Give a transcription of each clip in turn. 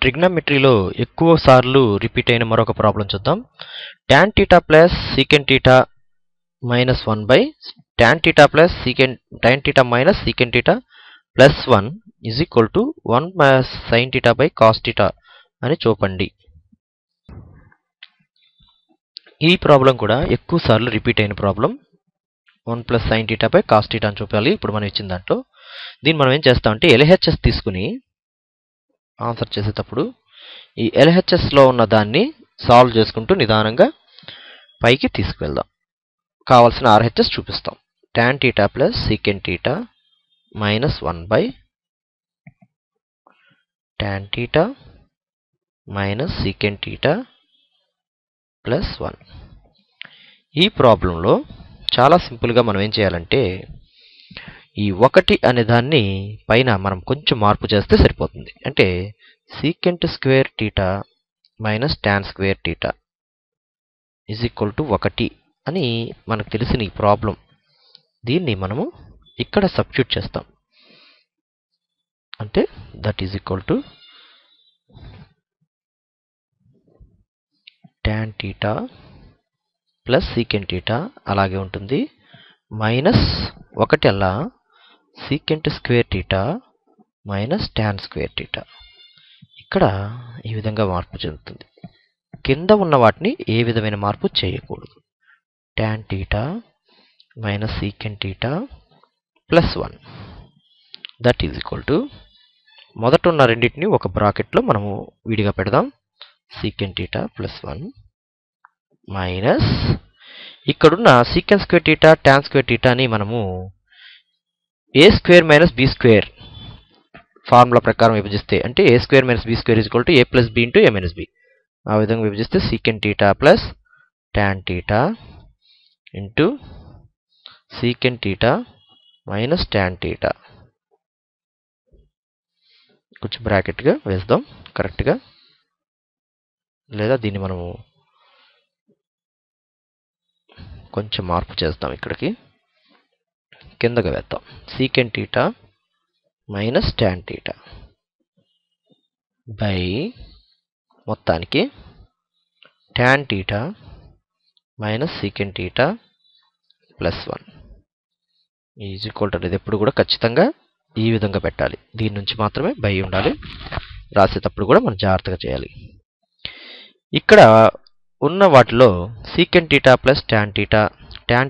ట్రిగ్నోమెట్రీలో ఎక్కువ సార్లు రిపీట్ అయిన మరొక ప్రాబ్లం చూద్దాం. tan θ plus secant θ minus 1 by tan θ plus tan θ minus secant θ plus 1 is equal to 1 plus sin θ by cos θ అని చూపండి. ఈ ప్రాబ్లం కూడా ఎక్కువ సార్లు రిపీట్ అయిన problem. 1 plus sin θ by cos θ అని చూపాలి. ఇప్పుడు మనం ఇచ్చిన దాంట్లో దీన్ని మనం ఏం చేస్తామంటే LHS తీసుకుని ఆన్సర్ చేసేటప్పుడు ఈ LHSలో ఉన్న దాన్ని సాల్వ్ చేసుకుంటూ నిదానంగా పైకి తీసుకువెళ్దాం. కావాల్సిన RHS చూపిస్తాం. tan θ plus secant θ minus 1 by tan θ minus secant θ plus 1. ఈ ప్రాబ్లంలో చాలా సింపుల్గా మనం ఏం చేయాలంటే ఈ 1 అనే దాన్ని పైన మనం కొంచెం మార్పు చేస్తే సరిపోతుంది. అంటే secant square θ minus tan square θ is equal to 1 అని మనకు తెలిసిన ఈ ప్రాబ్లం. దీన్ని మనము ఇక్కడ సబ్స్టిట్యూట్ చేస్తాం. అంటే that is equal to tan θ plus secant θ అలాగే ఉంటుంది మైనస్ 1 అలా secant square θ minus tan square θ. ఇక్కడ ఈ విధంగా మార్పు చెందుతుంది. కింద ఉన్న వాటిని ఏ విధమైన మార్పు చేయకూడదు. tan θ minus secant θ plus 1 that is equal to మొదట ఉన్న రెండింటిని ఒక బ్రాకెట్లో మనము విడిగా పెడదాం. secant θ ప్లస్ 1 మైనస్ ఇక్కడున్న secant స్క్వేర్ θ tan స్క్వేర్ θ అని మనము a square minus b square formula ప్రకారం విభజిస్తే అంటే a square minus b square is equal to a plus b into a minus b. ఆ విధంగా విభజిస్తే secant θ plus tan θ into secant θ minus tan θ. కొంచెం బ్రాకెట్గా వేద్దాం కరెక్ట్గా, లేదా దీన్ని మనము కొంచెం మార్పు చేద్దాం. ఇక్కడికి కిందగా వేద్దాం. secant θ మైనస్ tan θ బై మొత్తానికి tan θ minus secant θ plus 1 is equal to అనేది ఎప్పుడు కూడా ఖచ్చితంగా ఈ విధంగా పెట్టాలి. దీని నుంచి మాత్రమే బై ఉండాలి. రాసేటప్పుడు కూడా మనం జాగ్రత్తగా చేయాలి. ఇక్కడ ఉన్న వాటిలో secant θ plus tan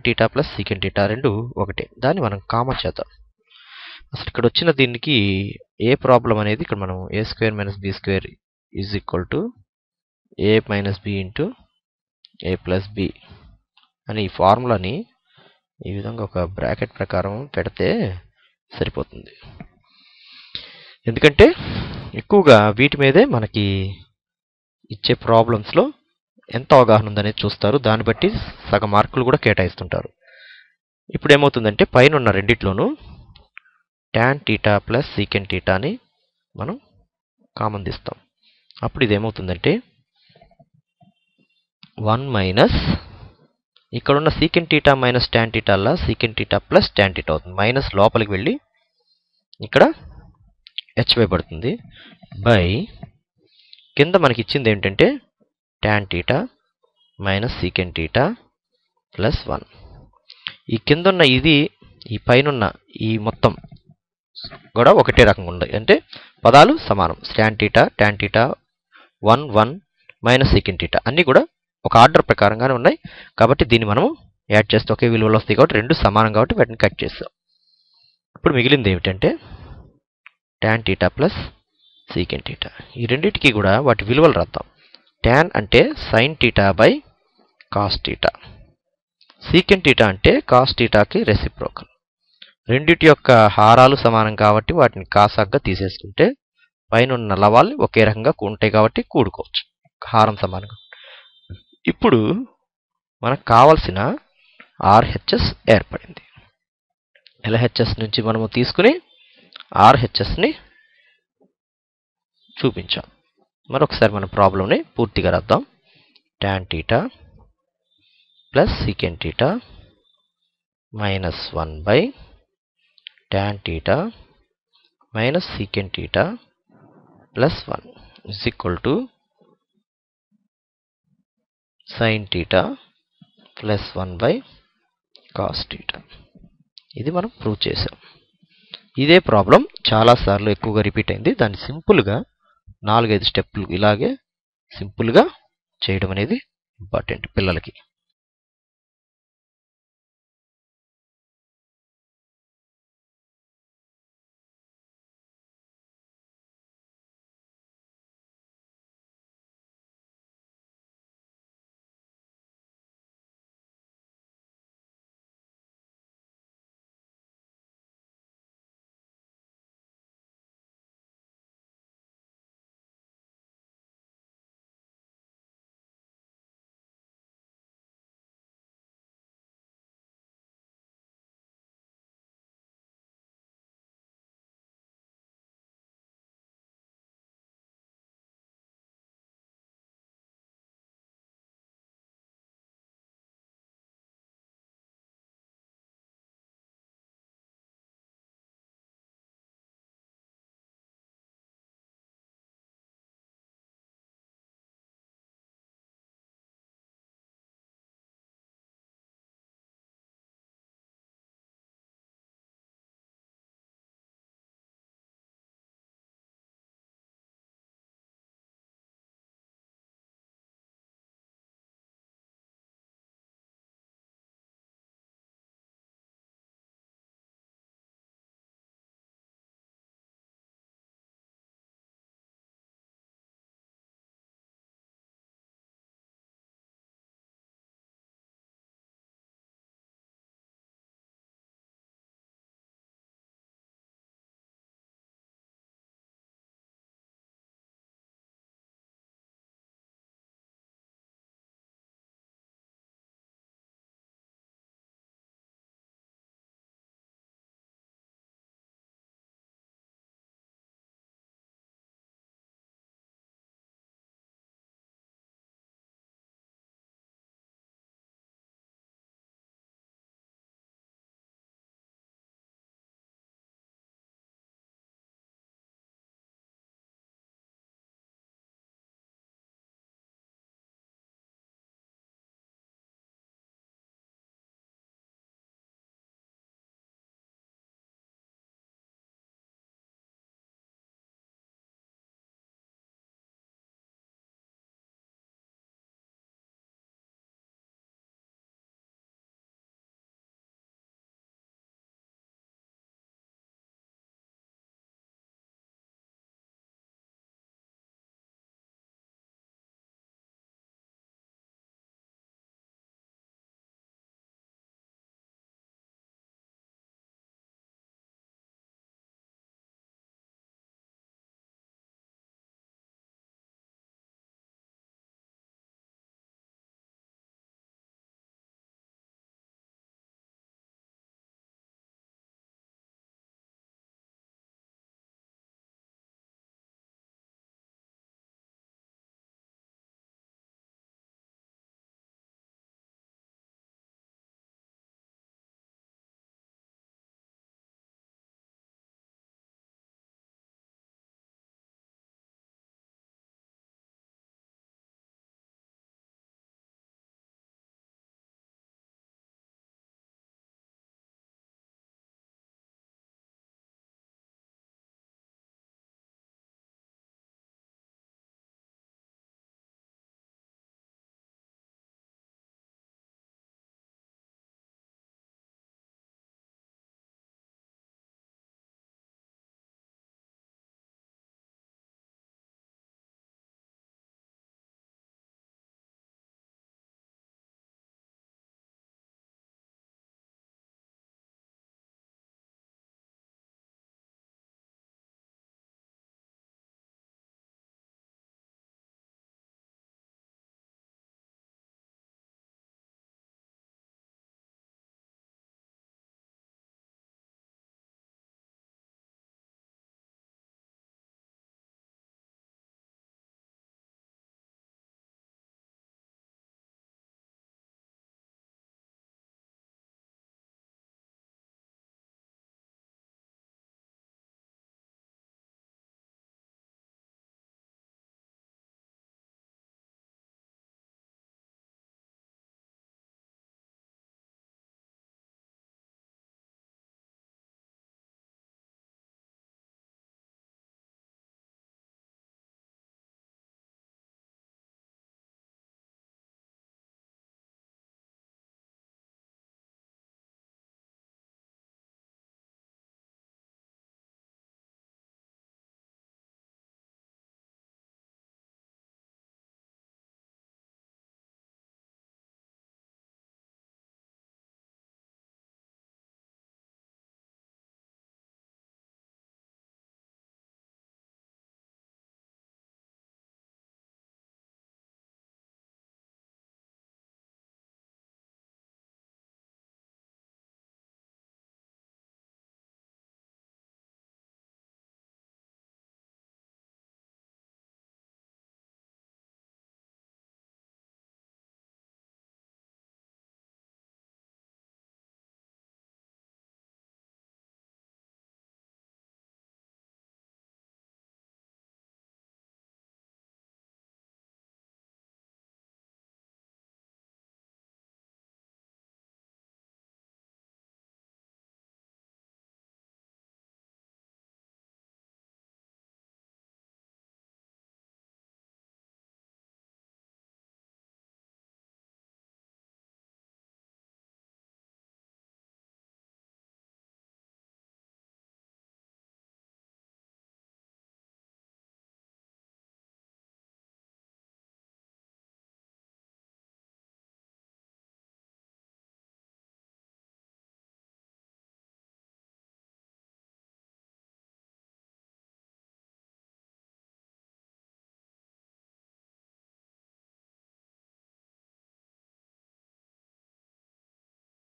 θ plus secant θ రెండు ఒకటే. దాన్ని మనం కామన్ చేద్దాం. అసలు ఇక్కడ వచ్చిన దీనికి ఏ ప్రాబ్లం అనేది ఇక్కడ మనం a square minus b square is equal to a minus b into a plus b అని ఈ ఫార్ములాని ఈ విధంగా ఒక బ్రాకెట్ ప్రకారం పెడితే సరిపోతుంది. ఎందుకంటే ఎక్కువగా వీటి మీదే మనకి ఇచ్చే ప్రాబ్లమ్స్లో ఎంత అవగాహన ఉందనేది చూస్తారు. దాన్ని బట్టి సగం మార్కులు కూడా కేటాయిస్తుంటారు. ఇప్పుడు ఏమవుతుందంటే పైన ఉన్న రెండిట్లోనూ tan θ ప్లస్ secant θ అని మనం కామన్ తీస్తాం. అప్పుడు ఇది ఏమవుతుందంటే 1 మైనస్ ఇక్కడ ఉన్న secant θ మైనస్ tan θ అలా secant θ ప్లస్ tan θ అవుతుంది. మైనస్ లోపలికి వెళ్ళి ఇక్కడ హెచ్చవేయబడుతుంది బై కింద మనకి ఇచ్చింది ఏంటంటే tan θ మైనస్ secant θ ప్లస్ 1. ఈ కింద ఉన్న ఇది ఈ పైన ఉన్న ఈ మొత్తం కూడా ఒకటే రకంగా ఉంది. అంటే పదాలు సమానం. tan θ 1 1 మైనస్ secant θ అన్నీ కూడా ఒక ఆర్డర్ ప్రకారంగానే ఉన్నాయి. కాబట్టి దీన్ని మనము యాడ్ చేస్తే ఒకే విలువలు వస్తాయి కాబట్టి రెండు సమానం కాబట్టి వాటిని కట్ చేస్తాం. ఇప్పుడు మిగిలింది ఏమిటంటే tan θ ప్లస్ secant θ. ఈ రెండింటికి కూడా వాటి విలువలు రాద్దాం. tan అంటే sin θ బై cos θ, secant θ అంటే cos θకి రెసిప్రోకల్. రెండిటి యొక్క హారాలు సమానం కాబట్టి వాటిని కాసాగ్గా తీసేసుకుంటే పైన ఉన్న లవాళ్ళు ఒకే రకంగా ఉంటాయి కాబట్టి కూడుకోవచ్చు. హారం సమానంగా. ఇప్పుడు మనకు కావలసిన RHS ఏర్పడింది. LHS నుంచి మనము తీసుకుని RHSని చూపించాం. మరొకసారి మన ప్రాబ్లంని పూర్తిగా రాద్దాం. tan θ plus secant θ minus 1 by tan θ minus secant theta plus 1 is equal to sin theta plus 1 by cos theta. ఇది మనం ప్రూవ్ చేసాం. ఇదే ప్రాబ్లం చాలాసార్లు ఎక్కువగా రిపీట్ అయింది. దాన్ని సింపుల్గా 4-5 స్టెప్పులు ఇలాగే సింపుల్గా చేయడం అనేది ఇంపార్టెంట్ పిల్లలకి.